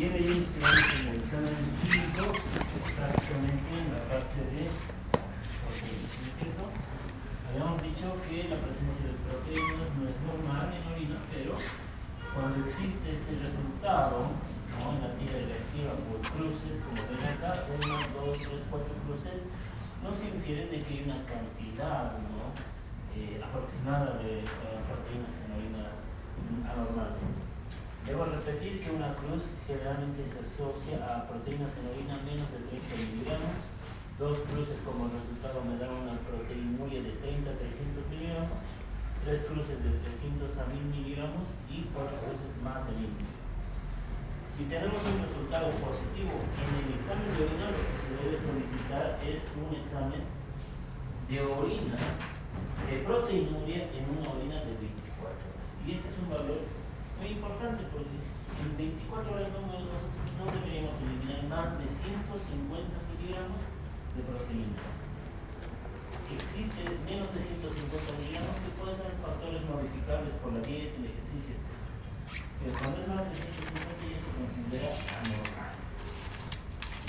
bien ahí en el examen químico, prácticamente en la parte de proteínas, ¿no es cierto? Habíamos dicho que la presencia de proteínas no es normal en orina, pero cuando existe este resultado, ¿no?, en la tira reactiva por cruces, como ven acá, 1, 2, 3, 4 cruces, no se infiere de que hay una cantidad, ¿no?, aproximada de proteínas en orina anormal. Debo repetir que una cruz generalmente se asocia a proteínas en orina menos de 30 miligramos. 2 cruces como resultado me dan una proteinuria de 30 a 300 miligramos, 3 cruces de 300 a 1000 miligramos y 4 cruces más de 1000 miligramos. Si tenemos un resultado positivo en el examen de orina, lo que se debe solicitar es un examen de orina, de proteinuria en una orina de 24 horas. Y este es un valor muy importante porque en 24 horas nosotros no deberíamos eliminar más de 150 miligramos de proteínas. Existen menos de 150 miligramos que pueden ser factores modificables por la dieta, el ejercicio, etc. Pero cuando es más de 150 ya se considera anormal,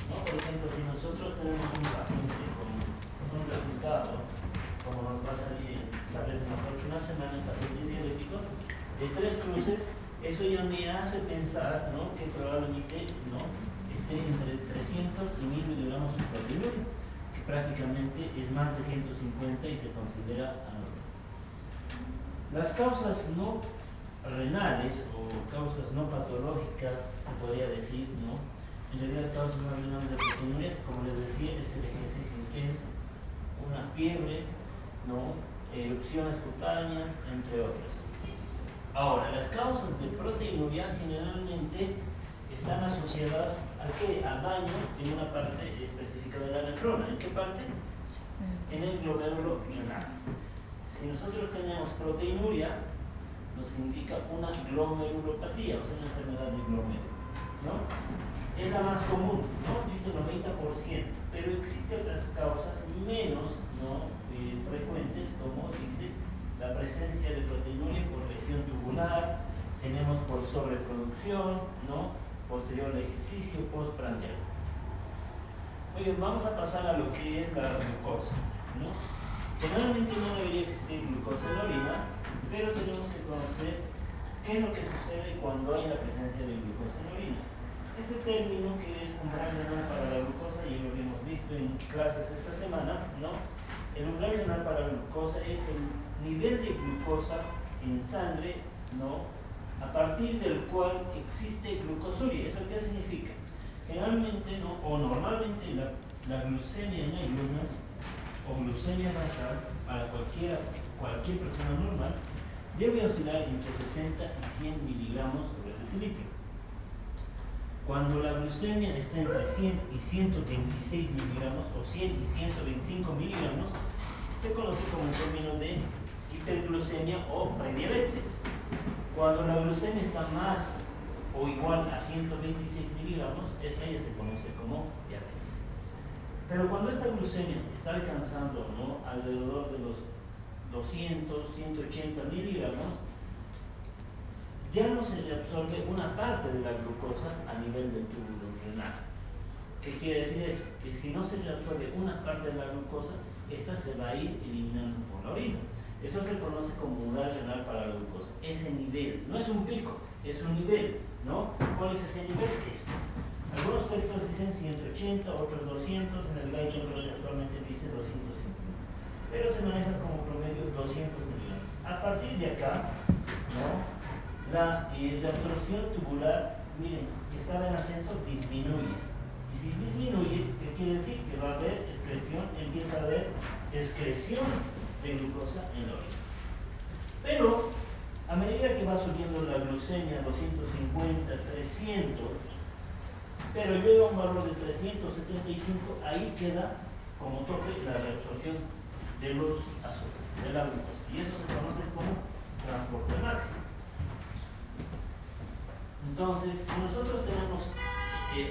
¿no? Por ejemplo, si nosotros tenemos un paciente con un resultado, como nos va a salir tal vez en la próxima semana en pacientes diabéticos, de 3 cruces, eso ya me hace pensar, ¿no?, que probablemente, ¿no?, esté entre 300 y 1000 miligramos de proteinuria, que prácticamente es más de 150 y se considera anormal. Las causas no renales o causas no patológicas, se podría decir, ¿no?, en realidad causas no renales de proteinuria, como les decía, es el ejercicio intenso, una fiebre, ¿no?, erupciones cutáneas, entre otras. Ahora, las causas de proteinuria generalmente están asociadas ¿a qué? A daño en una parte específica de la nefrona. ¿En qué parte? En el glomérulo renal. Si nosotros tenemos proteinuria, nos indica una glomerulopatía, o sea, una enfermedad de glomérulo, ¿no? Es la más común, ¿no? Dice 90%, pero existen otras causas menos, ¿no?, frecuentes, como dice la presencia de proteinuria por lesión tubular, tenemos por sobreproducción, ¿no?, posterior al ejercicio, postprandial. Muy bien, vamos a pasar a lo que es la glucosa, ¿no? Generalmente no debería existir glucosa en la orina, pero tenemos que conocer qué es lo que sucede cuando hay la presencia de glucosa en la orina. Este término, que es umbral renal para la glucosa, y lo hemos visto en clases esta semana, ¿no? El umbral renal para la glucosa es el nivel de glucosa en sangre, ¿no?, a partir del cual existe glucosuria. ¿Eso qué significa? Generalmente, ¿no?, o normalmente la glucemia en ayunas o glucemia basal para cualquier persona normal debe oscilar entre 60 y 100 miligramos sobre decilitro. Cuando la glucemia está entre 100 y 126 miligramos o 100 y 125 miligramos, se conoce como el término de hiperglucemia o prediabetes. Cuando la glucemia está más o igual a 126 miligramos, esta ya se conoce como diabetes. Pero cuando esta glucemia está alcanzando, ¿no?, alrededor de los 200, 180 miligramos, ya no se reabsorbe una parte de la glucosa a nivel del túbulo renal. ¿Qué quiere decir eso? Que si no se reabsorbe una parte de la glucosa, esta se va a ir eliminando por la orina. Eso se conoce como umbral renal para la glucosa. Ese nivel, no es un pico, es un nivel, ¿no? ¿Cuál es ese nivel? Este. Algunos textos dicen 180, otros 200, en el guideline actualmente dice 250, pero se maneja como promedio 200 miligramos. A partir de acá, ¿no?, la reabsorción tubular, miren, que estaba en ascenso, disminuye. Y si disminuye, ¿qué quiere decir? Que va a haber excreción, empieza a haber excreción de glucosa en la orina. Pero, a medida que va subiendo la glucemia, 250, 300, pero llega a un valor de 375, ahí queda como tope la reabsorción de los azúcares, de la glucosa. Y eso se conoce como transporte máximo. Entonces, si nosotros tenemos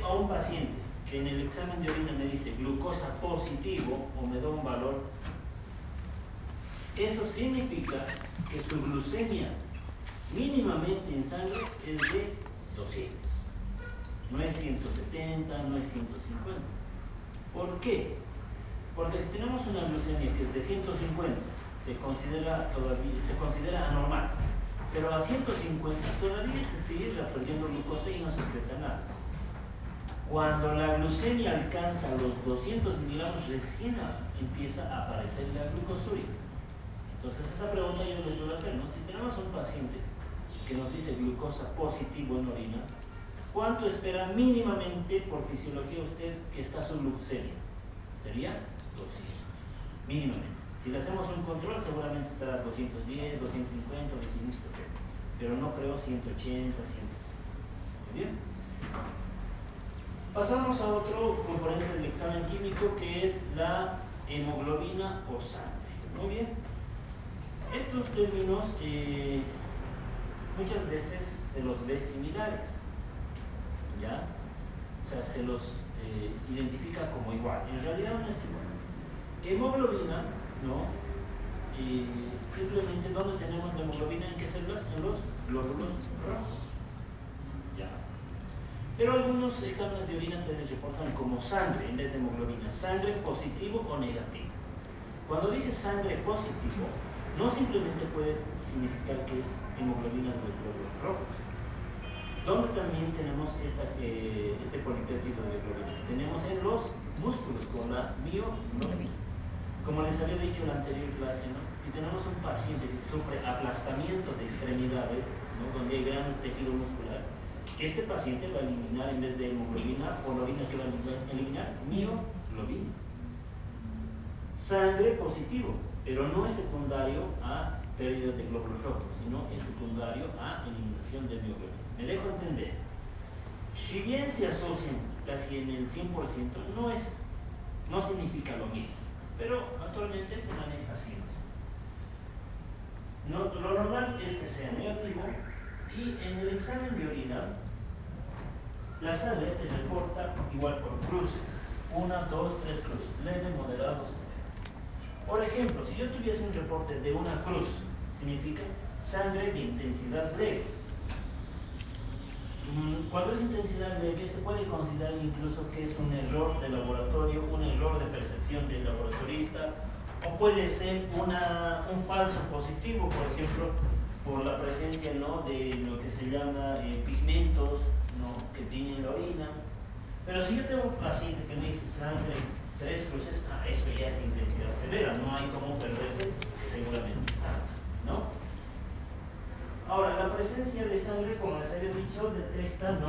a un paciente que en el examen de orina me dice glucosa positivo o me da un valor, eso significa que su glucemia mínimamente en sangre es de 200. no es 170, no es 150. ¿Por qué? Porque si tenemos una glucemia que es de 150, se considera anormal, pero a 150 todavía se sigue reabsorbiendo glucosa y no se excreta nada. Cuando la glucemia alcanza los 200 miligramos, recién empieza a aparecer la glucosuria. Entonces esa pregunta yo les suelo hacer, ¿no? Si tenemos un paciente que nos dice glucosa positivo en orina, ¿cuánto espera mínimamente por fisiología usted que está su glucemia? Sería 200, mínimamente. Si le hacemos un control, seguramente estará 210, 250, 270, pero no creo 180, 100. ¿Muy bien? Pasamos a otro componente del examen químico, que es la hemoglobina o sangre. Muy bien. Estos términos muchas veces se los ve similares, ¿ya? O sea, se los identifica como igual. En realidad no es igual. Hemoglobina, ¿no? Simplemente, ¿dónde tenemos la hemoglobina? ¿En qué células? En los glóbulos rojos. ¿Ya? Pero algunos exámenes de orina te les reportan como sangre en vez de hemoglobina. Sangre positivo o negativo. Cuando dice sangre positivo, no simplemente puede significar que es hemoglobina de los glóbulos rojos. ¿Dónde también tenemos este polipéptido de globina? Tenemos en los músculos con la mioglobina. Como les había dicho en la anterior clase, ¿no? Si tenemos un paciente que sufre aplastamiento de extremidades, ¿no? Donde hay gran tejido muscular, este paciente va a eliminar, en vez de hemoglobina, por la orina que va a eliminar mioglobina. Sangre positivo, pero no es secundario a pérdida de glóbulos rojos, sino es secundario a eliminación de mioglobina. Me dejo entender. Si bien se asocian casi en el 100%, no significa lo mismo, pero actualmente se maneja así. Lo normal es que sea negativo, y en el examen de orina la sangre te reporta igual por cruces: 1, 2, 3 cruces, leve, moderado, severo. Por ejemplo, si yo tuviese un reporte de una cruz, significa sangre de intensidad leve. Cuando es intensidad leve, se puede considerar incluso que es un error de laboratorio, un error de percepción del laboratorista, o puede ser un falso positivo, por ejemplo, por la presencia, ¿no?, de lo que se llama pigmentos, ¿no?, que tienen la orina. Pero si yo tengo un paciente que me dice sangre 3 cruces, eso ya es de intensidad severa, no hay cómo perderse, que seguramente es sangre, ¿no? Ahora, la presencia de sangre, como les había dicho, detecta, ¿no?,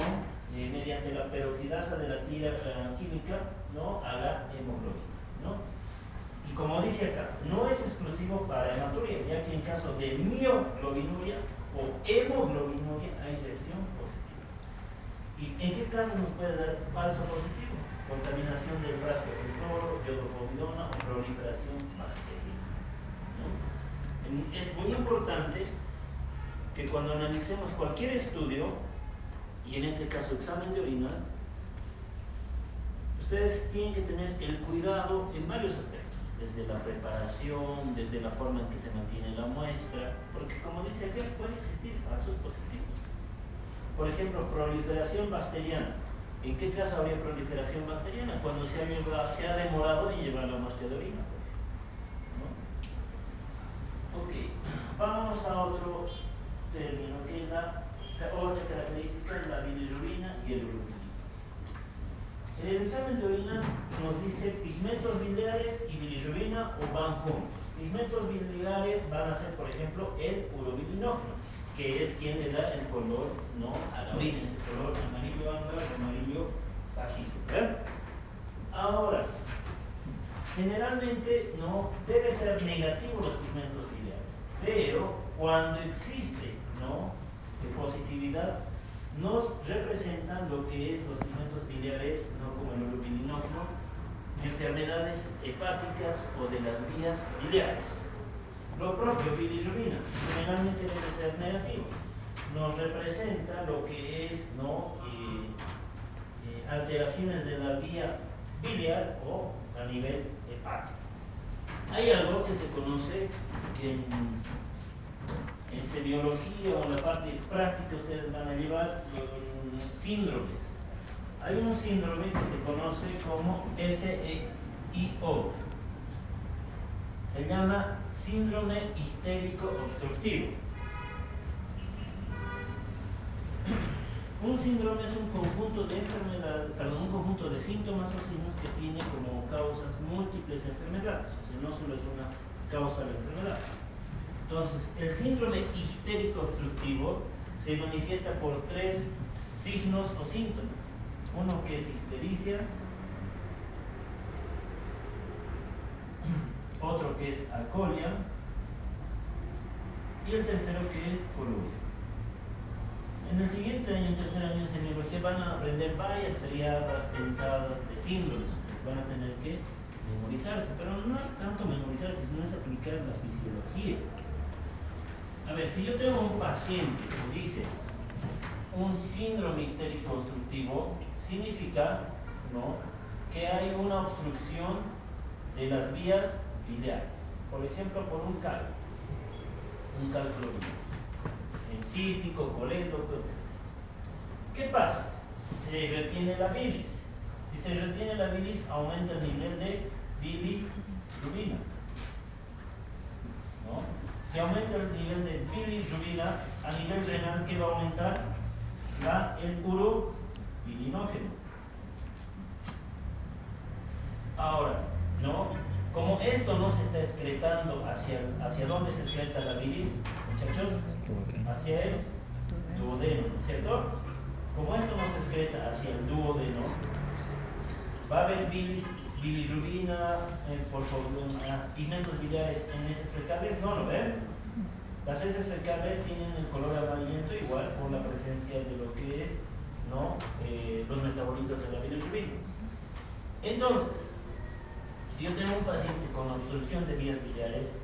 mediante la peroxidasa de la tira química, ¿no?, a la hemoglobina, ¿no? Y como dice acá, no es exclusivo para hematuria, ya que en caso de mioglobinuria o hemoglobinuria hay reacción positiva. ¿Y en qué caso nos puede dar falso positivo? Contaminación del frasco con cloro, yodopovidona o proliferación bacteriana, ¿no? Es muy importante que cuando analicemos cualquier estudio, y en este caso examen de orina, ustedes tienen que tener el cuidado en varios aspectos, desde la preparación, desde la forma en que se mantiene la muestra, porque como dice acá, pueden existir falsos positivos. Por ejemplo, proliferación bacteriana. ¿En qué caso habría proliferación bacteriana? Cuando se ha demorado en llevar la muestra de orina, ¿no? Ok, vamos a otro término, que es la otra característica, la bilirrubina y el urobilino. En el examen de orina nos dice pigmentos biliares y bilirrubina, o van juntos. Pigmentos biliares van a ser, por ejemplo, el urobilinógeno, que es quien le da el color, ¿no?, a la orina, ese color amarillo ámbar, amarillo pajizo, ¿verdad? Ahora, generalmente no debe ser negativo los pigmentos biliares, pero cuando existe, ¿no?, positividad, nos representan lo que es los pigmentos biliares, no como el urobilinógeno, enfermedades hepáticas o de las vías biliares. Lo propio, bilirrubina, generalmente debe ser negativo, nos representa lo que es, ¿no?, alteraciones de la vía biliar o a nivel hepático. Hay algo que se conoce en semiología o en la parte práctica, ustedes van a llevar síndromes. Hay un síndrome que se conoce como SEIO. Se llama síndrome histérico obstructivo. Un síndrome es un conjunto de un conjunto de síntomas o signos que tiene como causas múltiples enfermedades, o sea, no solo es una causa de enfermedad. Entonces, el síndrome histérico obstructivo se manifiesta por 3 signos o síntomas. Uno que es ictericia, otro que es alcoholia y el tercero que es coluria. En el siguiente año, en tercer año de semiología, van a aprender varias triadas dentadas de síndromes. Ustedes van a tener que memorizarse, pero no es tanto memorizarse, sino es aplicar la fisiología. A ver, si yo tengo un paciente que dice un síndrome histérico obstructivo, significa, ¿no?, que hay una obstrucción de las vías biliares. Por ejemplo, por un cálculo encístico, colédoco, etc. ¿Qué pasa? Se retiene la bilis. Si se retiene la bilis, aumenta el nivel de bilirrubina, ¿no? Si aumenta el nivel de bilirrubina, a nivel renal, ¿qué va a aumentar? El urobilinógeno. Ahora, ¿no?, como esto no se está excretando, ¿hacia dónde se excreta la bilis, muchachos? Hacia el duodeno, ¿cierto? Como esto no se excreta hacia el duodeno, va a haber bilirrubina, pigmentos biliares en heces fecales. ¿No lo ven? Las heces fecales tienen el color amarillento igual por la presencia de lo que es, ¿no?, los metabolitos de la bilirrubina. Entonces, si yo tengo un paciente con obstrucción de vías biliares,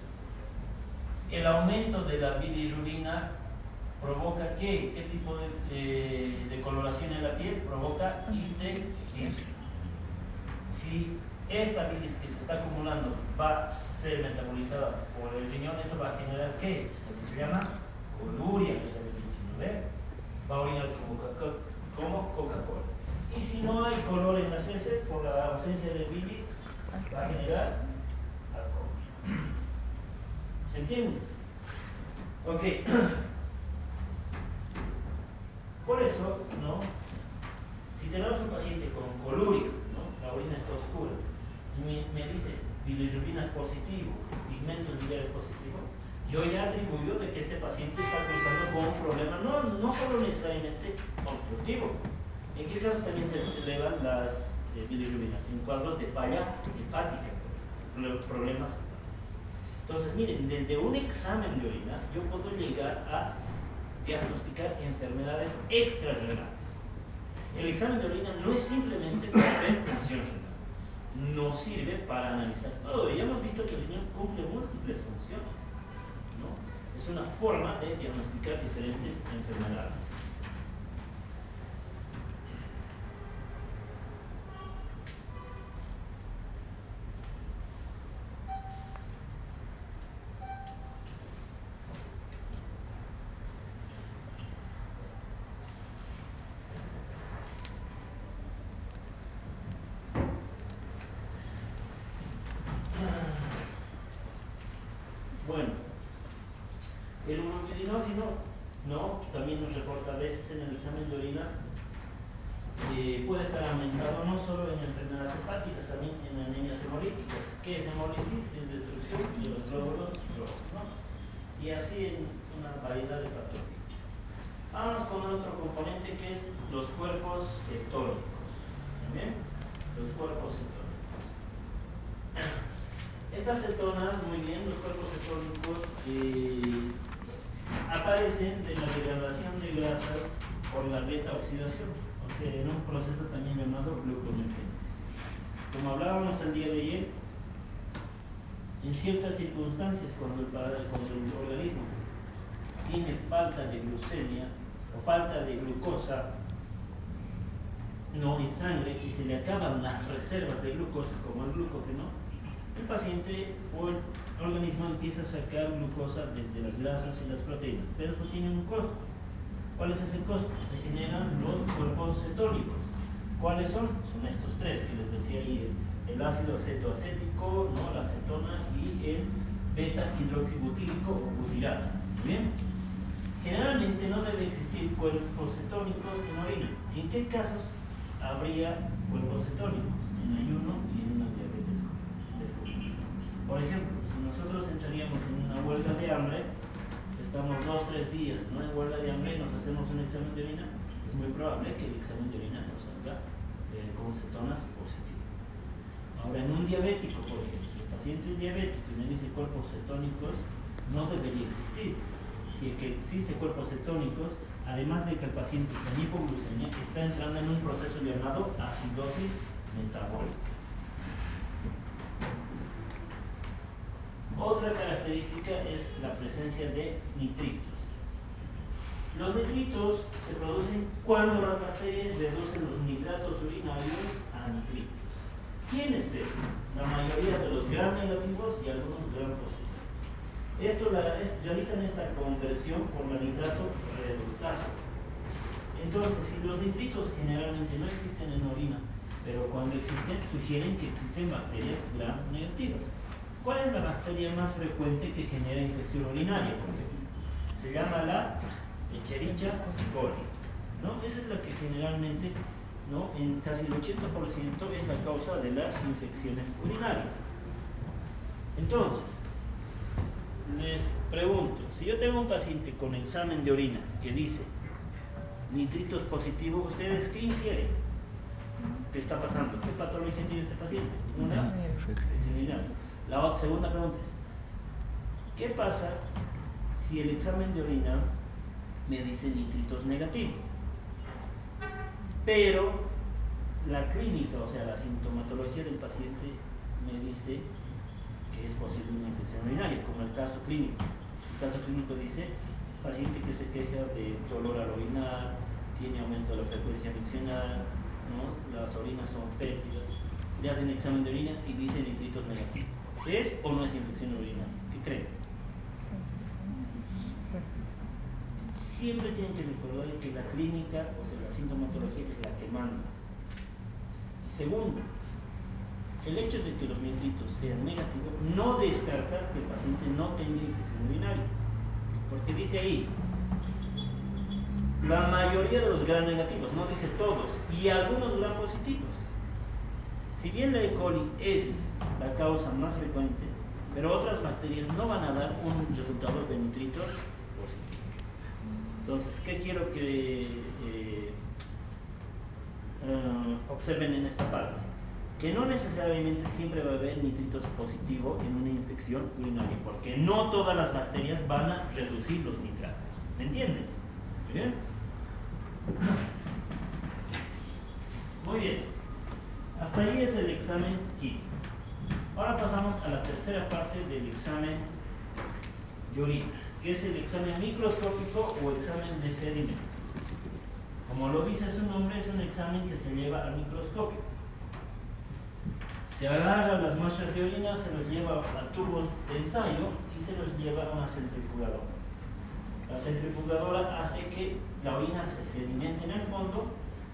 el aumento de la bilirrubina provoca ¿qué? ¿Qué tipo de coloración en la piel? Provoca ictericia. Si esta bilis que se está acumulando va a ser metabolizada por el riñón, eso va a generar ¿qué? Lo que se llama coluria, que se había dicho, ¿no ve? Va a orinar como Coca-Cola. Y si no hay color en las heces, por la ausencia de bilis, va a generar alcohol. ¿Se entiende? Ok. Por eso, ¿no?, si tenemos un paciente con coluria, ¿no?, la orina está oscura, y me dice bilirrubina es positivo, pigmentos biliares positivo, yo ya atribuyo de que este paciente está cursando con un problema, no solo necesariamente obstructivo. ¿En qué casos también se elevan las bilirrubinas? En cuadros de falla hepática, problemas. Entonces, miren, desde un examen de orina yo puedo llegar a diagnosticar enfermedades extrarrenales. El examen de orina no es simplemente para ver función renal, no sirve para analizar todo. Ya hemos visto que el riñón cumple múltiples funciones, ¿no? Es una forma de diagnosticar diferentes enfermedades. Bueno, el urobilinógeno, ¿no?, también nos reporta a veces en el examen de orina, puede estar aumentado no solo en enfermedades hepáticas, también en anemias hemolíticas. ¿Qué es hemólisis? Es destrucción de los glóbulos rojos, ¿no? Y así en una variedad de patologías. Vamos con otro componente que es los cuerpos cetónicos. ¿Bien? Los cuerpos cetónicos. Estas cetonas, muy bien, los cuerpos cetónicos aparecen de la degradación de grasas por la beta-oxidación, o sea, en un proceso también llamado gluconeogénesis. Como hablábamos el día de ayer, en ciertas circunstancias, cuando el organismo tiene falta de glucemia o falta de glucosa, no en sangre, y se le acaban las reservas de glucosa, como el glucógeno, el paciente o el organismo empieza a sacar glucosa desde las grasas y las proteínas, pero esto tiene un costo. ¿Cuál es ese costo? Se generan los cuerpos cetónicos. ¿Cuáles son? Son estos tres que les decía ahí, el ácido acetoacético, ¿no? La acetona y el beta-hidroxibutírico o butirato. ¿Bien? Generalmente no debe existir cuerpos cetónicos en orina. ¿En qué casos habría cuerpos cetónicos? En ayuno y en una diabetes descompensación. Por ejemplo, si nosotros entraríamos en una huelga de hambre, estamos 2-3 días, ¿no?, en huelga de hambre y nos hacemos un examen de orina, es muy probable que el examen de orina nos salga con cetonas positivo. Ahora, en un diabético, por ejemplo, si el paciente es diabético y me dice cuerpos cetónicos, no debería existir. Si es que existe cuerpos cetónicos, además de que el paciente está en hipoglucemia, está entrando en un proceso llamado acidosis metabólica. Otra característica es la presencia de nitritos. Los nitritos se producen cuando las bacterias reducen los nitratos urinarios a nitritos. ¿Quiénes pesan? La mayoría de los gram negativos y algunos gram positivos. Realizan esta conversión por la nitrato reductasa. Entonces, si los nitritos generalmente no existen en orina, pero cuando existen, sugieren que existen bacterias gram negativas. ¿Cuál es la bacteria más frecuente que genera infección urinaria, por ejemplo? Se llama la Escherichia coli, ¿no? Esa es la que generalmente, ¿no?, en casi el 80% es la causa de las infecciones urinarias. Entonces, les pregunto, si yo tengo un paciente con examen de orina que dice nitritos positivos, ¿ustedes qué infieren? ¿Qué está pasando? ¿Qué patología tiene este paciente? Una infección urinaria. La segunda pregunta es, ¿qué pasa si el examen de orina me dice nitritos negativos? Pero la clínica, o sea, la sintomatología del paciente me dice que es posible una infección urinaria, como el caso clínico. El caso clínico dice, paciente que se queja de dolor al orinar, tiene aumento de la frecuencia miccional, ¿no?, las orinas son fétidas, le hacen examen de orina y dice nitritos negativos. ¿Es o no es infección urinaria? ¿Qué creen? Siempre tienen que recordar que la clínica, o sea, la sintomatología es la que manda. Y segundo, el hecho de que los nitritos sean negativos no descarta que el paciente no tenga infección urinaria, porque dice ahí la mayoría de los gram negativos, no dice todos, y algunos gram positivos. Si bien la E. coli es la causa más frecuente, pero otras bacterias no van a dar un resultado de nitritos positivos. Entonces, ¿qué quiero que observen en esta parte? Que no necesariamente siempre va a haber nitritos positivos en una infección urinaria, porque no todas las bacterias van a reducir los nitratos. ¿Me entienden? ¿Bien? Muy bien. Hasta ahí es el examen químico. Ahora pasamos a la tercera parte del examen de orina, que es el examen microscópico o examen de sedimento. Como lo dice su nombre, es un examen que se lleva al microscopio. Se agarran las muestras de orina, se los lleva a tubos de ensayo y se los lleva a una centrifugadora. La centrifugadora hace que la orina se sedimente en el fondo,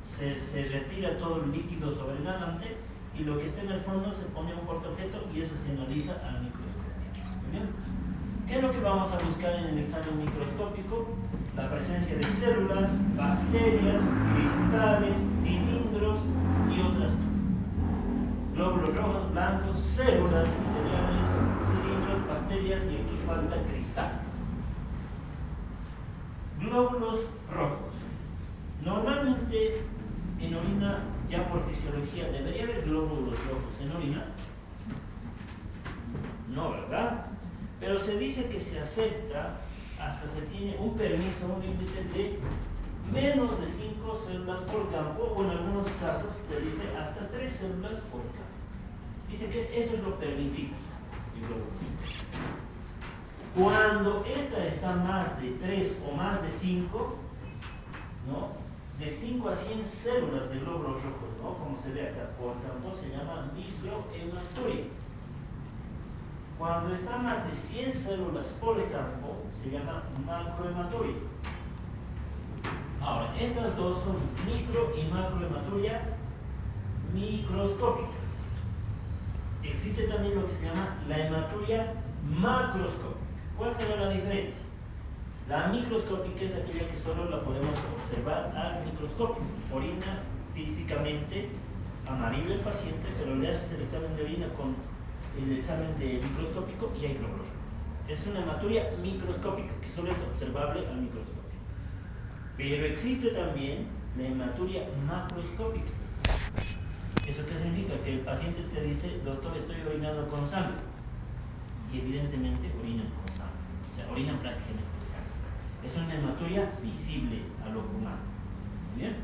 se retira todo el líquido sobrenadante y lo que está en el fondo se pone a un portaobjeto y eso se analiza al microscopio. ¿Bien? ¿Qué es lo que vamos a buscar en el examen microscópico? La presencia de células, bacterias, cristales, cilindros y otras cosas. Glóbulos rojos, blancos, células interiores, cilindros, bacterias y aquí falta cristales. Glóbulos rojos. Normalmente en orina, ya por fisiología, ¿debería haber glóbulos rojos en orina? No, ¿verdad? Pero se dice que se acepta, hasta se tiene un permiso, un límite de menos de 5 células por campo, o en algunos casos te dice hasta 3 células por campo. Dice que eso es lo permitido. Cuando esta está más de 3 o más de 5, ¿no?, de 5 a 100 células de glóbulos rojos, ¿no?, como se ve acá por campo, se llama microhematuria. Cuando está más de 100 células por campo, se llama macrohematuria. Ahora, estas dos son micro y macrohematuria microscópica. Existe también lo que se llama la hematuria macroscópica. ¿Cuál será la diferencia? La microscópica es aquella que solo la podemos observar al microscopio. Orina físicamente amarillo el paciente, pero le haces el examen de orina con el examen de microscópico y hay glóbulos rojos. Es una hematuria microscópica que solo es observable al microscopio. Pero existe también la hematuria macroscópica. ¿Eso qué significa? Que el paciente te dice, doctor, estoy orinando con sangre. Y evidentemente orinan con sangre. O sea, orinan prácticamente sangre. Es una hematuria visible al ojo humano. ¿Muy bien?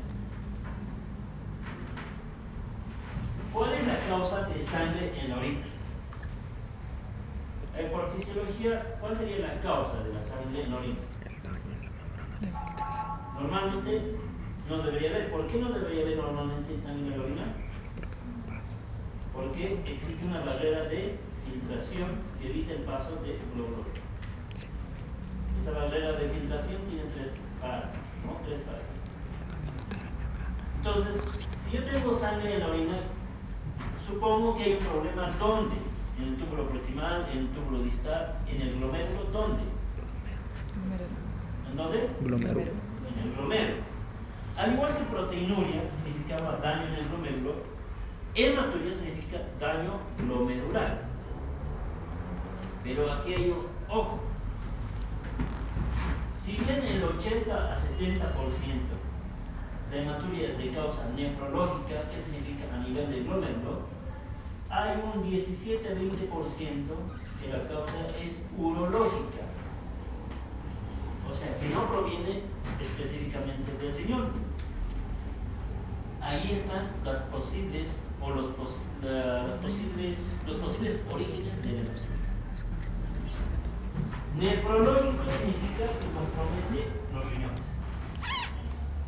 ¿Cuál es la causa de sangre en la orina? Por fisiología, ¿cuál sería la causa de la sangre en la orina? El daño en la membrana de filtración. Normalmente no debería haber. ¿Por qué no debería haber normalmente sangre en la orina? Porque existe una barrera de filtración que evita el paso de glóbulos rojos. Esa barrera de filtración tiene tres partes, ¿no? Tres partes. Entonces, si yo tengo sangre en la orina, supongo que hay un problema. ¿Dónde? En el túbulo proximal, en el túbulo distal, en el glomérulo. ¿Dónde? ¿En dónde? Glomérulo. En el glomérulo. Al igual que proteinuria significaba daño en el glomérulo, hematuria significa daño glomerular. Pero aquí hay un ojo. Si bien el 80 a 70% de hematuria es de causa nefrológica, ¿qué significa a nivel del glomérulo? Hay un 17 a 20% que la causa es urológica. O sea, que no proviene específicamente del riñón. Ahí están las posibles o los posibles orígenes de la nefrológico significa que compromete los riñones.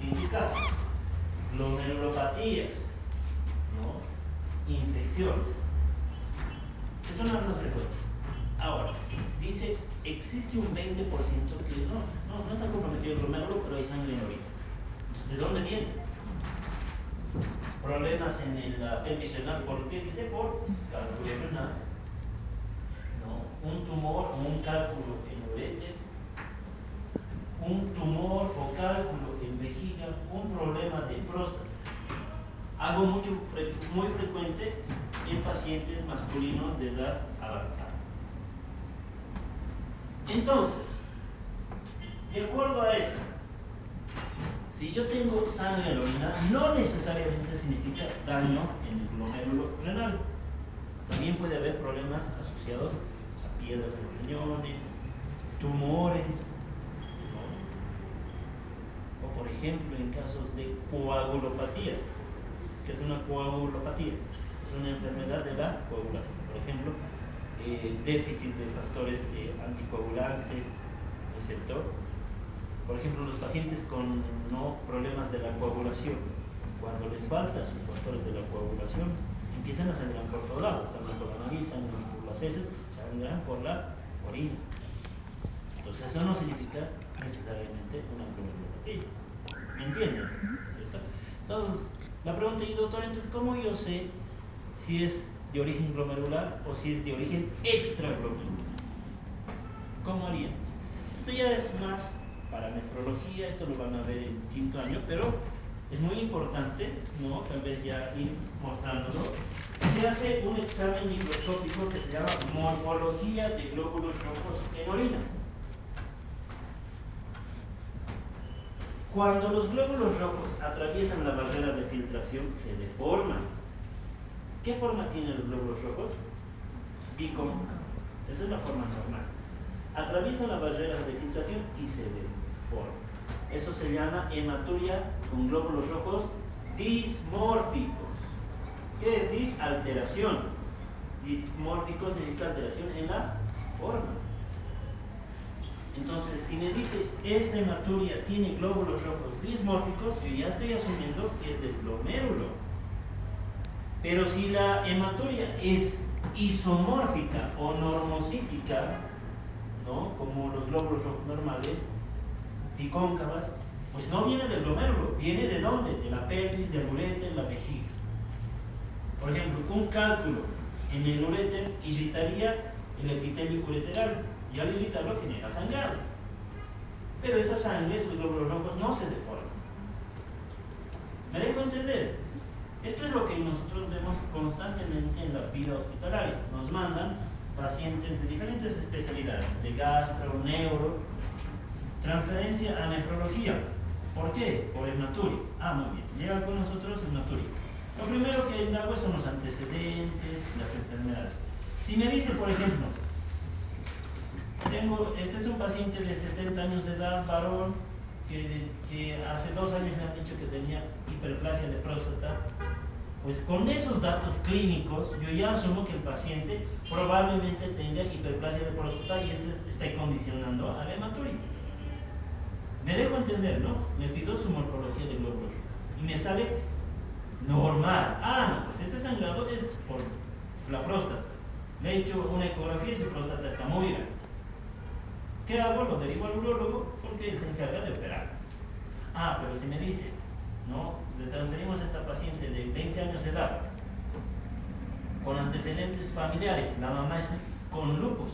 En tu caso, glomerulopatías, ¿no? Infecciones, que son las más frecuentes. Ahora, si dice existe un 20% que no está comprometido el glomérulo, pero hay sangre en la orina. Entonces, ¿de dónde viene? Problemas en la pelvis renal. ¿Por qué? Dice por cálculo renal, ¿no? Un tumor o un cálculo en ureter, un tumor o cálculo en vejiga, un problema de próstata. Algo muy frecuente en pacientes masculinos de edad avanzada. Entonces, de acuerdo a esto, si yo tengo sangre en la orina, no necesariamente significa daño en el glomérulo renal. También puede haber problemas asociados a piedras en los riñones, tumores, ¿no? O por ejemplo en casos de coagulopatías. ¿Qué es una coagulopatía? Es una enfermedad de la coagulación. Por ejemplo, déficit de factores anticoagulantes, ¿no es cierto? Por ejemplo, los pacientes con problemas de la coagulación, cuando les faltan sus factores de la coagulación, empiezan a sangrar por todos lados, sangran por la nariz, sangran por las heces, sangran por la orina. Entonces eso no significa necesariamente una glomerulopatía. ¿Me entienden? ¿Cierto? Entonces, la pregunta es, doctor, entonces, ¿cómo yo sé si es de origen glomerular o si es de origen extraglomerular? ¿Cómo haríamos? Esto ya es más para nefrología, esto lo van a ver en quinto año, pero es muy importante, ¿no? Tal vez ya ir mostrándolo. Se hace un examen microscópico que se llama morfología de glóbulos rojos en orina. Cuando los glóbulos rojos atraviesan la barrera de filtración, se deforman. ¿Qué forma tienen los glóbulos rojos? Bicóncava. Esa es la forma normal. Atraviesan la barrera de filtración y se deforman. Eso se llama hematuria con glóbulos rojos dismórficos. ¿Qué es dis? Alteración. Dismórfico significa alteración en la forma. Entonces, si me dice esta hematuria tiene glóbulos rojos dismórficos, yo ya estoy asumiendo que es del glomérulo. Pero si la hematuria es isomórfica o normocítica, ¿no? Como los glóbulos rojos normales, bicóncavas, pues no viene del glomérulo, viene de dónde? De la pelvis, del ureter, la vejiga. Por ejemplo, un cálculo en el uréter irritaría el epitelio ureteral y al irritarlo genera sangrado. Pero esa sangre, esos glóbulos rojos, no se deforman. ¿Me dejo entender? Esto es lo que nosotros vemos constantemente en la vida hospitalaria. Nos mandan pacientes de diferentes especialidades, de gastro, neuro, transferencia a nefrología. ¿Por qué? Por hematuria. Muy bien. Llega con nosotros hematuria. Lo primero que indago son los antecedentes, las enfermedades. Si me dice, por ejemplo, este es un paciente de 70 años de edad, varón, que hace 2 años me han dicho que tenía hiperplasia de próstata, pues con esos datos clínicos yo ya asumo que el paciente probablemente tenga hiperplasia de próstata y está condicionando a la hematuria. Me dejo entender, ¿no? Me pido su morfología de glóbulos rojos y me sale normal. No, pues este sangrado es por la próstata. Le he hecho una ecografía y su próstata está muy grande. ¿Qué hago? Lo derivo al urólogo porque él se encarga de operar. Pero si me dice, ¿no? Le transferimos a esta paciente de 20 años de edad con antecedentes familiares, la mamá es con lupus,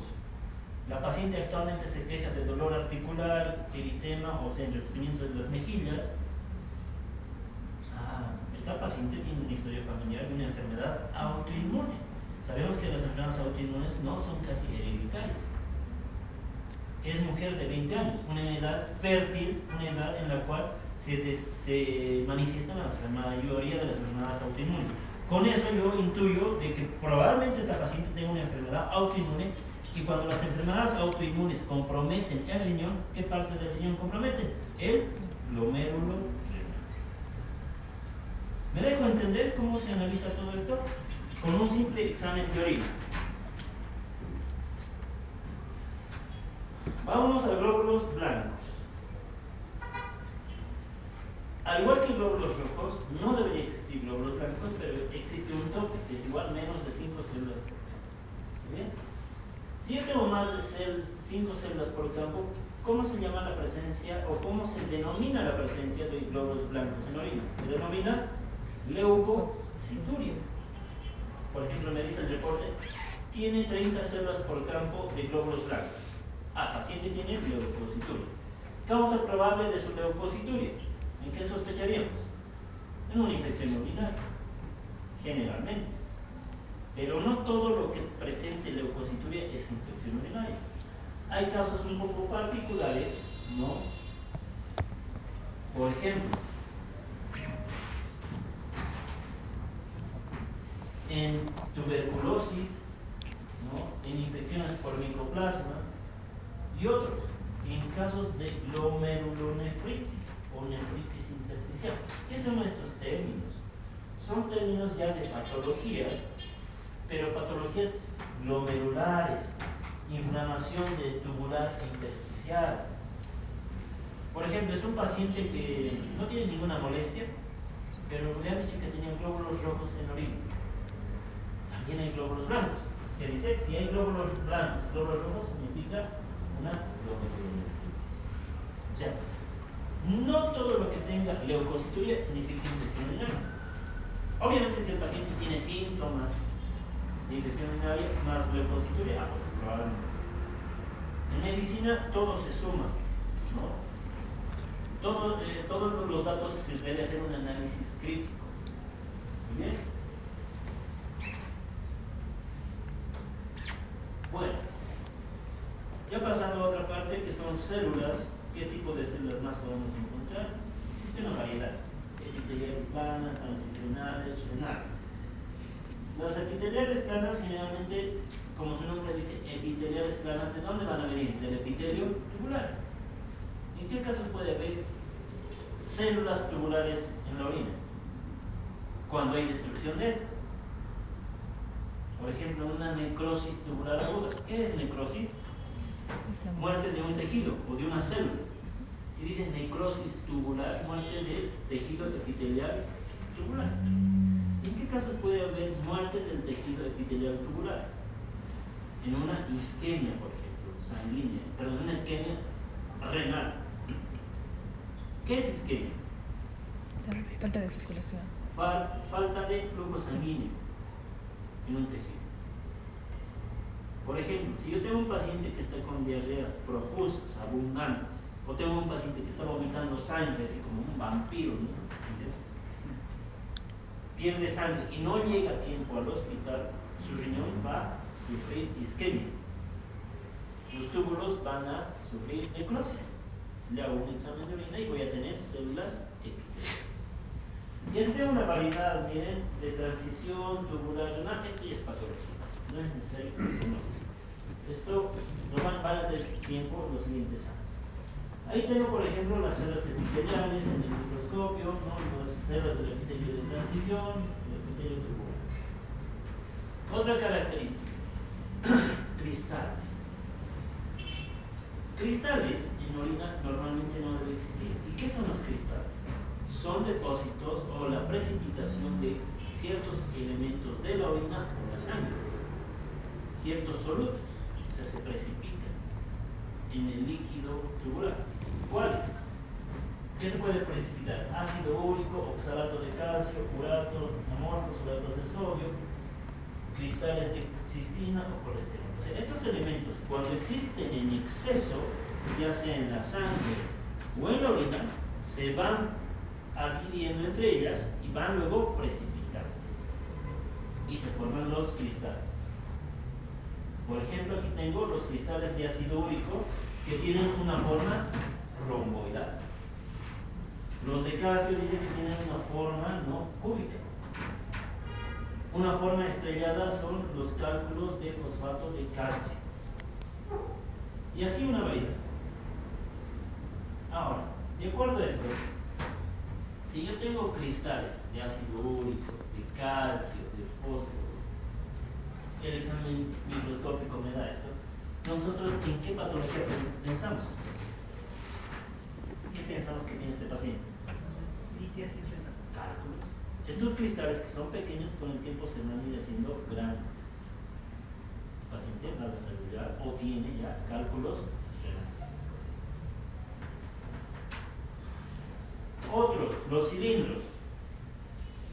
la paciente actualmente se queja de dolor articular, eritema o sea, enrojecimiento de las mejillas. Esta paciente tiene una historia familiar de una enfermedad autoinmune. Sabemos que las enfermedades autoinmunes no son casi hereditarias. Es mujer de 20 años, una edad fértil, una edad en la cual se manifiestan la mayoría de las enfermedades autoinmunes. Con eso yo intuyo de que probablemente esta paciente tenga una enfermedad autoinmune, y cuando las enfermedades autoinmunes comprometen el riñón, ¿qué parte del riñón comprometen? El glomérulo renal. ¿Me dejo entender cómo se analiza todo esto? Con un simple examen de orina. Vámonos a glóbulos blancos. Al igual que glóbulos rojos, no debería existir glóbulos blancos, pero existe un tope, que es igual menos de 5 células por campo. ¿Bien? Si yo tengo más de 5 células por campo, ¿cómo se llama la presencia o cómo se denomina la presencia de glóbulos blancos en orina? Se denomina leucocituria. Por ejemplo, me dice el reporte, tiene 30 células por campo de glóbulos blancos. Paciente tiene leucocituria. Causa probable de su leucocituria. ¿En qué sospecharíamos? En una infección urinaria, generalmente. Pero no todo lo que presente leucocituria es infección urinaria. Hay casos un poco particulares, ¿no? Por ejemplo, en tuberculosis, ¿no? En infecciones por micoplasma y otros, en casos de glomerulonefritis o nefritis intersticial. ¿Qué son estos términos? Son términos ya de patologías, pero patologías glomerulares, inflamación de tubular e intersticial. Por ejemplo, es un paciente que no tiene ninguna molestia, pero le han dicho que tenía glóbulos rojos en orina. También hay glóbulos blancos, que dice, si hay glóbulos blancos, glóbulos rojos, significa una glomerulonefritis. O sea, no todo lo que tenga leucocituria significa infección urinaria. Obviamente, si el paciente tiene síntomas de infección urinaria más leucocituria, pues probablemente sí. En medicina todo se suma, ¿no? Todos los datos se debe hacer un análisis crítico. ¿Muy bien? Bueno, ya pasando a otra parte que son células. ¿Qué tipo de células más podemos encontrar? Existe una variedad: epiteliales planas, transicionales, renales. Las epiteliales planas, generalmente, como su nombre dice, epiteliales planas, ¿de dónde van a venir? Del epitelio tubular. ¿En qué casos puede haber células tubulares en la orina? Cuando hay destrucción de estas. Por ejemplo, una necrosis tubular aguda. ¿Qué es necrosis? Muerte de un tejido o de una célula. Si dice necrosis tubular, muerte del tejido epitelial tubular. ¿En qué casos puede haber muerte del tejido epitelial tubular? En una isquemia, por ejemplo, sanguínea, perdón, una isquemia renal. ¿Qué es isquemia? Falta de circulación. Falta de flujo sanguíneo. en un tejido. Por ejemplo, si yo tengo un paciente que está con diarreas profusas, abundantes, o tengo un paciente que está vomitando sangre, así como un vampiro, ¿no? Pierde sangre y no llega a tiempo al hospital, su riñón va a sufrir isquemia. Sus túbulos van a sufrir necrosis. Le hago un examen de orina y voy a tener células epiteliales. Y es de una variedad, miren, de transición tubular renal. Esto ya es patología, no es necesario conocer. Esto no van a tener tiempo los siguientes años. Ahí tengo, por ejemplo, las células epiteliales en el microscopio, ¿no? Las células del epitelio de transición, el epitelio tubular. Otra característica, cristales. Cristales en orina normalmente no debe existir. ¿Y qué son los cristales? Son depósitos o la precipitación de ciertos elementos de la orina o la sangre, ciertos solutos, o sea, se precipitan en el líquido tubular. ¿Cuáles? ¿Qué se puede precipitar? Ácido úrico, oxalato de calcio, uratos amorfos, uratos de sodio, cristales de cistina o colesterol. O sea, estos elementos, cuando existen en exceso, ya sea en la sangre o en la orina, se van adhiriendo entre ellas y van luego precipitando. Y se forman los cristales. Por ejemplo, aquí tengo los cristales de ácido úrico que tienen una forma romboidal. Los de calcio dicen que tienen una forma no cúbica. Una forma estrellada son los cálculos de fosfato de calcio. Y así una variedad. Ahora, de acuerdo a esto, si yo tengo cristales de ácido úrico, de calcio, de fósforo, el examen microscópico me da esto, nosotros ¿en qué patología pensamos? ¿Qué pensamos que tiene este paciente? Litiasis renal. Cálculos. Estos cristales que son pequeños con el tiempo se van a ir haciendo grandes. El paciente va a desarrollar o tiene ya cálculos renales. Otros, los cilindros.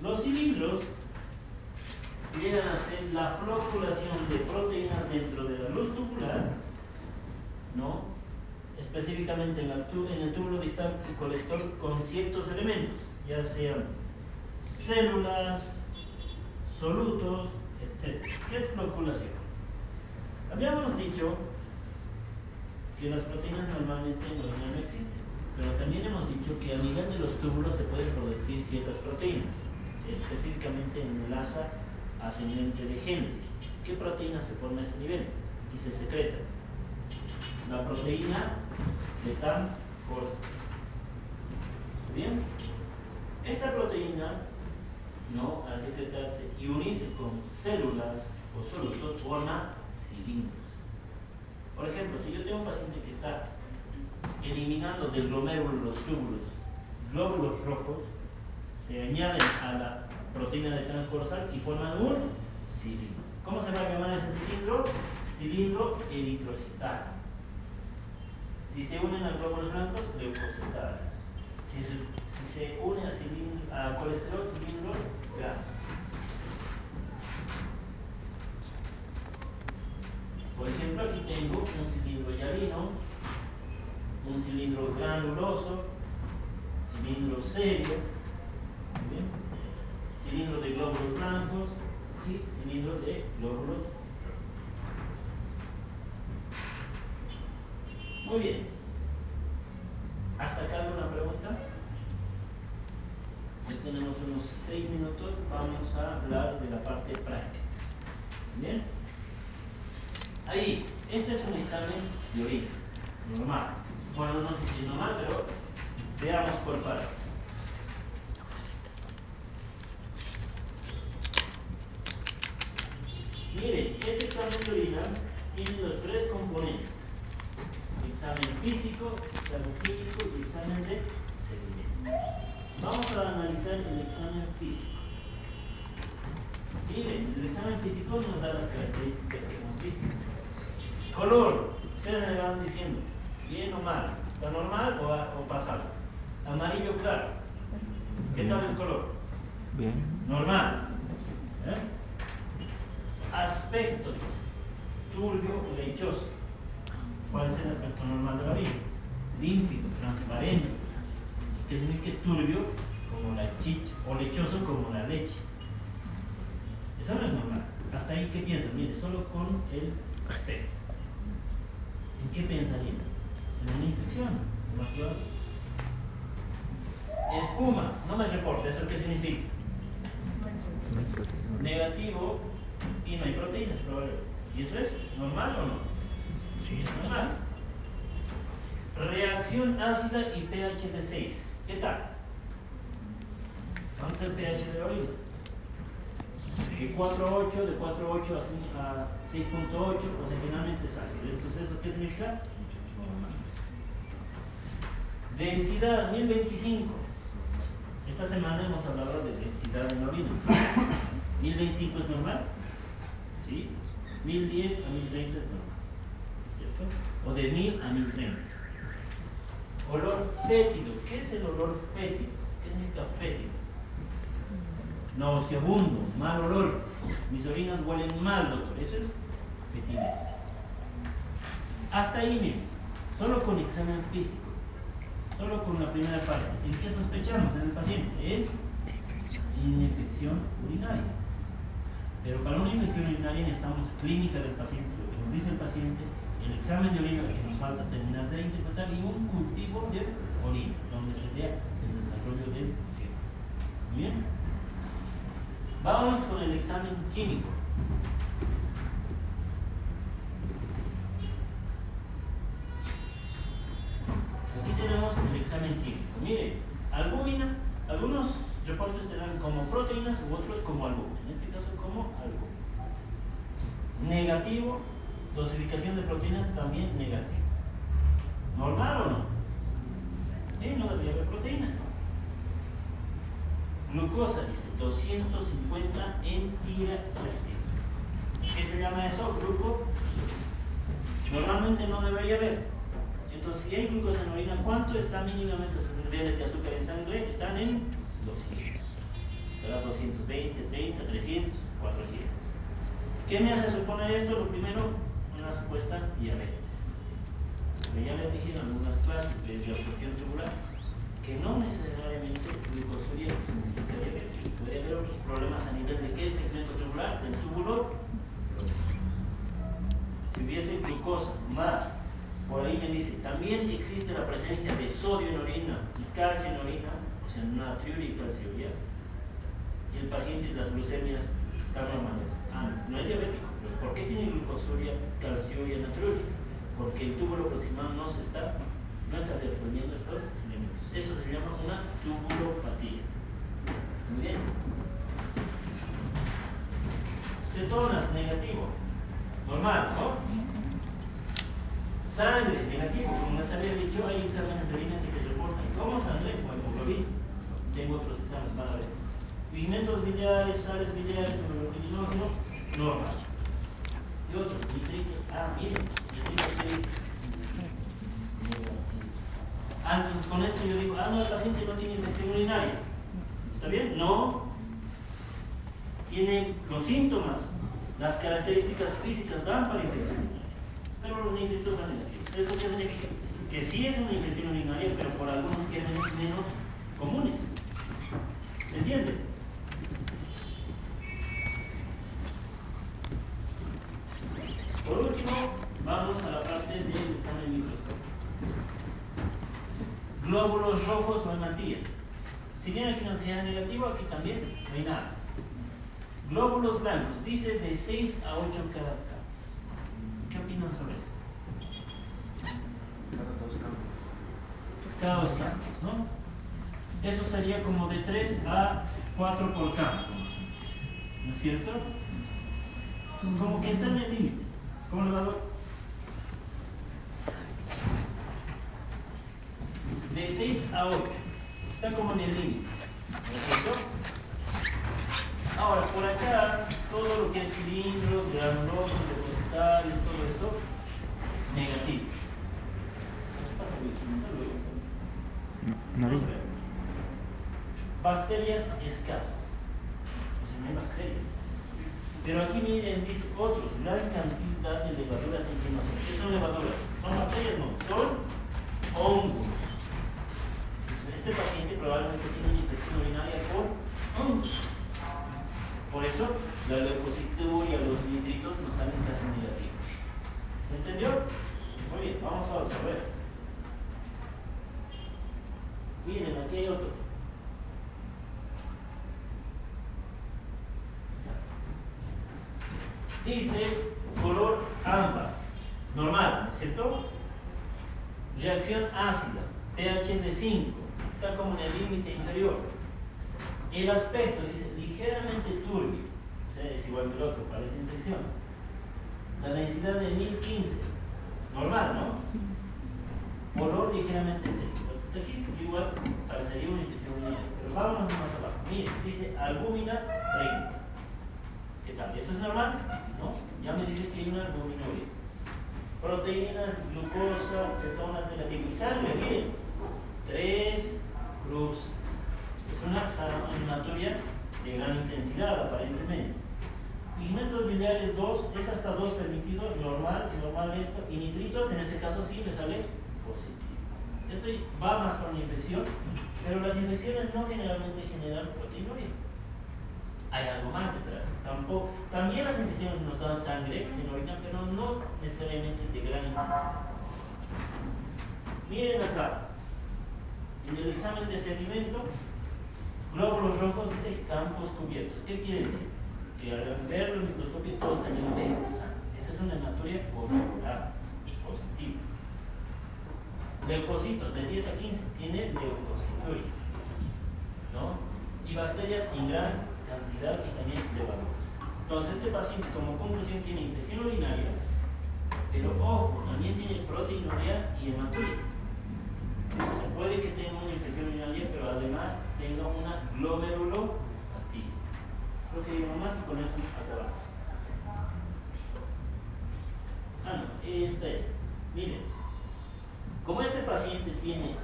Los cilindros llegan a ser la floculación de proteínas dentro de la luz tubular, ¿no? Específicamente en el túbulo distal el colector con ciertos elementos, ya sean células, solutos, etc. ¿Qué es floculación? Habíamos dicho que las proteínas normalmente en la orina no existen, pero también hemos dicho que a nivel de los túbulos se pueden producir ciertas proteínas, específicamente en el asa ascendente de Henle. ¿Qué proteína se forma a ese nivel? Y se secreta. La proteína de Tan-Horst. ¿Bien? Esta proteína, ¿no? Al secretarse y unirse con células o solutos, forma cilindros. Por ejemplo, si yo tengo un paciente que está eliminando del glomérulo los túbulos, glóbulos rojos, se añaden a la proteína de transversal y forman un cilindro. ¿Cómo se va a llamar ese cilindro? Cilindro eritrocitario. Si se unen a glóbulos blancos, leucocitarios. Si se une a colesterol, cilindros grasos. Por ejemplo, aquí tengo un cilindro hialino, un cilindro granuloso, cilindro serio, ¿bien? Cilindro de glóbulos blancos y cilindro de glóbulos rojos. Muy bien. ¿Hasta acá alguna pregunta? Ya tenemos unos 6 minutos. Vamos a hablar de la parte práctica. Bien. Ahí, este es un examen de orina normal. Bueno, no sé si es normal, pero veamos por partes. Miren, este examen de orina tiene los 3 componentes: examen físico, examen químico y examen de seguimiento. Vamos a analizar el examen físico. Miren, el examen físico nos da las características que hemos visto. Color, ustedes me van diciendo, bien o mal, ¿está normal o pasado? Amarillo claro. ¿Qué tal el color? Bien. Normal. Aspecto, dice. Turbio o lechoso. ¿Cuál es el aspecto normal de la orina? Límpido, transparente. ¿Qué significa turbio? Como la chicha. O lechoso como la leche. Eso no es normal. Hasta ahí, ¿qué piensan? Mire, solo con el aspecto. ¿En qué pensarían? En una infección. Más claro. Espuma, no me reporta. ¿Eso qué significa? Negativo y no hay proteínas, probablemente. ¿Y eso es normal o no? Sí. Es normal. Reacción ácida y pH de 6. ¿Qué tal? ¿Cuánto es el pH de la orina? De 4.8, de 4.8 a 6.8, o sea, finalmente es ácido. Entonces, ¿eso qué significa? Normal. Densidad 1025. Esta semana hemos hablado de densidad en la orina. 1025 es normal, ¿sí? 1010 a 1030 es normal, ¿cierto? O de 1000 a 1030. Olor fétido. ¿Qué es el olor fétido? ¿Qué significa fétido? Nauseabundo, mal olor. Mis orinas huelen mal, doctor. Eso es fetidez. Hasta ahí, miren. Solo con examen físico. Solo con la primera parte. ¿En qué sospechamos en el paciente? En infección urinaria. Pero para una infección urinaria necesitamos clínica del paciente, lo que nos dice el paciente, el examen de orina que nos falta terminar de interpretar y un cultivo de orina, donde se vea el desarrollo del gen. Muy bien. Vamos con el examen químico. Aquí tenemos el examen químico. Mire, albúmina, algunos reportes te dan como proteínas u otros como albúmina. En este caso como albúmina. Negativo, dosificación de proteínas también negativo. ¿Normal o no? No debería haber proteínas. Glucosa, dice, 250 en tira reactiva. ¿Qué se llama eso? Glucosa. Normalmente no debería haber. Entonces, si hay glucosa en la orina, ¿cuánto está mínimamente sus niveles de azúcar en sangre? Están en 200. ¿Verdad? 220, 30, 300, 400. ¿Qué me hace suponer esto? Lo primero, una supuesta diabetes. Pero ya les dije en algunas clases de absorción tubular que no necesariamente glucosuria significa diabetes. Puede haber otros problemas a nivel de qué segmento tubular, del túbulo. Si hubiese glucosa más, por ahí me dice, también existe la presencia de sodio en orina y calcio en orina, o sea, natriuria y calciuria, y el paciente y las glucemias están normales. No es diabético, pero ¿por qué tiene glucosuria, calciuria, natriuria? Porque el túbulo proximal no está resolviendo estos elementos. Eso se llama una tubulopatía. Muy bien. Cetonas, negativo. Normal, ¿no? Sangre, negativo. Como les había dicho, hay exámenes de orina que te reportan como sangre o hemoglobina. Tengo otros exámenes, van a ver. Pigmentos biliares, sales biliares, hemoglobinógeno, normal. Y otros, nitritos. Miren, nitritos que dice. Entonces con esto yo digo, no, el paciente no tiene infección urinaria. ¿Está bien? No. Tiene los síntomas, las características físicas dan para infección urinaria. Pero los nitritos dan negativos. ¿Eso qué significa? Que sí es una infección urinaria, pero por algunos gérmenes menos comunes. ¿Se entiende? Por último, vamos a la parte del examen microscópico. Glóbulos rojos o hemantías. Si bien aquí no se negativo, aquí también no hay nada. Glóbulos blancos, dice de 6 a 8 cada campo. ¿Qué opinan sobre eso? Cada dos campos, ¿no? Eso sería como de 3 a 4 por campo, ¿no es cierto? Como que está en el límite. ¿Cómo le va a dar? De 6 a 8. Está como en el límite. ¿No es cierto? Ahora, por acá, todo lo que es cilindros, granulosos, depositarios, todo eso, negativos. ¿Qué pasa, Luis? No vi. Bacterias escasas. O sea, no hay bacterias. Pero aquí miren, dice otros, gran cantidad de levaduras en quemación. ¿Qué son levaduras? ¿Son bacterias? No, son hongos. Entonces, este paciente probablemente tiene una infección urinaria por hongos. Por eso, la leucocituria, los nitritos nos salen casi negativos. ¿Se entendió? Muy bien, vamos a otro, a ver. Miren, aquí hay otro. Dice color ámbar, normal, ¿no es cierto? Reacción ácida, pH de 5, está como en el límite inferior. El aspecto, dice, ligeramente turbio, o sea, es igual que el otro, parece infección. La densidad de 1015, normal, ¿no? Olor ligeramente fétido. Hasta aquí igual parecería una infección urinaria, pero vámonos más abajo. Miren, dice albúmina 30. ¿Qué tal? ¿Eso es normal? ¿No? Ya me dice que hay una albuminuria. Proteínas, glucosa, cetonas negativas. Y sangre, miren, 3 cruces. Es una hematuria de gran intensidad, aparentemente. Pigmentos biliares 2, es hasta 2 permitido, normal esto. Y nitritos, en este caso sí me sale positivo. Esto va más con la infección, pero las infecciones no generalmente generan proteinuria. Hay algo más detrás. También las infecciones nos dan sangre en orina, pero no necesariamente de gran intensidad. Miren acá, en el examen de sedimento, glóbulos rojos dice campos cubiertos. ¿Qué quiere decir? Que al verlo en el microscopio todo está lleno de sangre. Esa es una hematuria corregular y positiva. Leucocitos de 10 a 15 tiene leucocituria, ¿no? Y bacterias en gran cantidad y también levaduras. Entonces este paciente como conclusión tiene infección urinaria, pero ojo, también tiene proteinuria y hematuria. O sea, puede que tenga una infección urinaria, pero además tenga una glomerulopatía. Creo que hay uno más y con eso acabamos. No, esta es. Miren, como este paciente tiene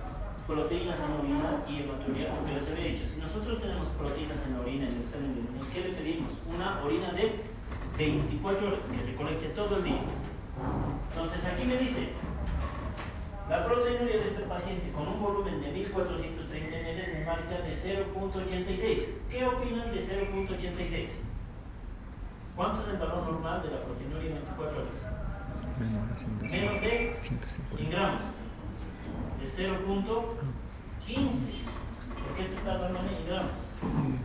proteínas en orina y hematuria, porque les había dicho, si nosotros tenemos proteínas en la orina en el examen de orina, ¿qué le pedimos? Una orina de 24 horas, que recolecte todo el día. Entonces aquí me dice, la proteinuria de este paciente con un volumen de 1430 ml me marca de 0.86. ¿Qué opinan de 0.86? ¿Cuánto es el valor normal de la proteinuria en 24 horas? Menos de 150 en gramos. De 0.15, porque esto está dándome en gramos,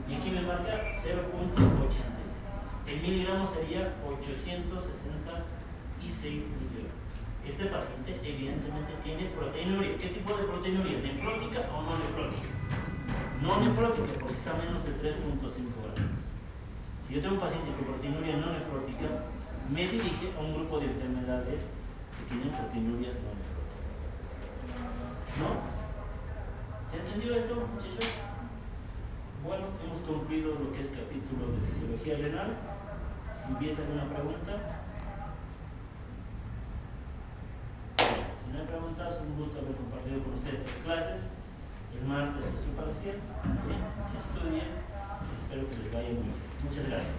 y aquí me marca 0.86. En miligramos sería 866 miligramos. Este paciente evidentemente tiene proteinuria. ¿Qué tipo de proteinuria? ¿Nefrótica o no nefrótica? No nefrótica, porque está menos de 3.5 gramos. Si yo tengo un paciente con proteinuria no nefrótica, me dirige a un grupo de enfermedades que tienen proteinurias no nefróticas. ¿No? ¿Se entendió esto, muchachos? Bueno, hemos concluido lo que es capítulo de fisiología renal. Si hubiese alguna pregunta. Si no hay preguntas, un gusto haber compartido con ustedes estas clases. El martes es su parcial. Estudien. Espero que les vaya muy bien. Muchas gracias.